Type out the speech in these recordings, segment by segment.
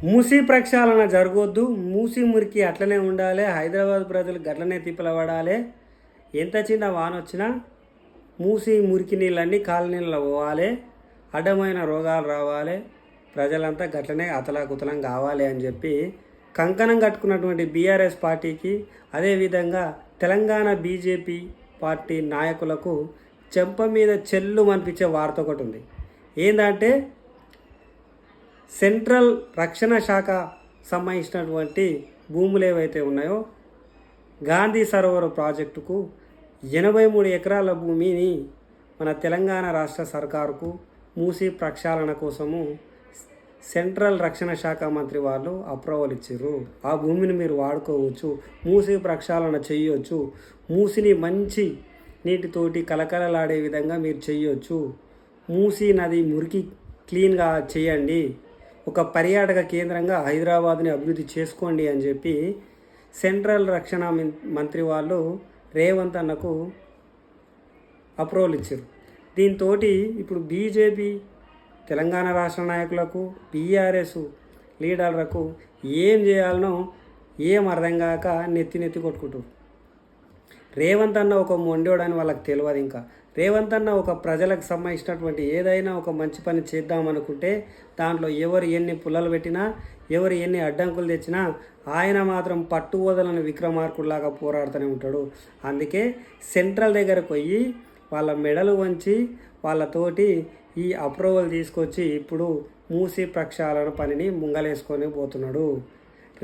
మూసీ ప్రక్షాళన జరగొద్దు, మూసీ మురికి అట్లనే ఉండాలి, హైదరాబాద్ ప్రజలు గట్లనే తిప్పలబడాలి. ఎంత చిన్న వాన వచ్చినా మూసీ మురికి నీళ్ళన్నీ కాలనీళ్ళలో పోవాలి, అడ్డమైన రోగాలు రావాలి, ప్రజలంతా గట్లనే అతలాకుతలం కావాలి అని చెప్పి కంకణం కట్టుకున్నటువంటి బీఆర్ఎస్ పార్టీకి, అదేవిధంగా తెలంగాణ బీజేపీ పార్టీ నాయకులకు చెంప మీద చెల్లు అనిపించే వార్త ఒకటి ఉంది. ఏంటంటే సెంట్రల్ రక్షణ శాఖ సంబంధించినటువంటి భూములు ఏవైతే ఉన్నాయో గాంధీ సరోవర్ ప్రాజెక్టుకు 83 ఎకరాల భూమిని మన తెలంగాణ రాష్ట్ర సర్కారుకు మూసీ ప్రక్షాళన కోసము సెంట్రల్ రక్షణ శాఖ మంత్రి వాళ్ళు అప్రూవల్ ఇచ్చారు. ఆ భూమిని మీరు వాడుకోవచ్చు, మూసీ ప్రక్షాళన చేయొచ్చు, మూసిని మంచి నీటితోటి కలకలలాడే విధంగా మీరు చేయొచ్చు, మూసీ నది మురికి క్లీన్గా చేయండి, ఒక పర్యాటక కేంద్రంగా హైదరాబాద్ని అభివృద్ధి చేసుకోండి అని చెప్పి సెంట్రల్ రక్షణ మంత్రి వాళ్ళు రేవంత్ అన్నకు అప్రూవల్ ఇచ్చారు. దీంతో ఇప్పుడు బీజేపీ తెలంగాణ రాష్ట్ర నాయకులకు, బీఆర్ఎస్ లీడర్లకు ఏం చేయాలనో ఏం అర్థం కాక నెత్తి కొట్టుకుంటారు. రేవంత్ అన్న ఒక మొండోడని వాళ్ళకి తెలియదు. ఇంకా రేవంత్ అన్న ఒక ప్రజలకు సంబంధించినటువంటి ఏదైనా ఒక మంచి పని చేద్దామనుకుంటే దాంట్లో ఎవరు ఎన్ని పుల్లలు పెట్టినా, ఎవరు ఎన్ని అడ్డంకులు తెచ్చినా ఆయన మాత్రం పట్టు వదలని విక్రమార్కుడిలాగా పోరాడుతూనే ఉంటాడు. అందుకే సెంట్రల్ దగ్గరకు పోయి వాళ్ళ మెడలు వంచి వాళ్ళతోటి ఈ అప్రూవల్ తీసుకొచ్చి ఇప్పుడు మూసీ ప్రక్షాళన పనిని ముంగలేసుకొని పోతున్నాడు.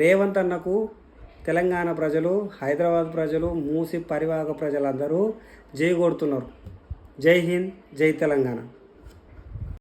రేవంత్ అన్నకు తెలంగాణ ప్రజలు, హైదరాబాద్ ప్రజలు, మూసీ పరివాహక ప్రజలందరూ జై కొడుతున్నారు. జై హింద్, జై తెలంగాణ.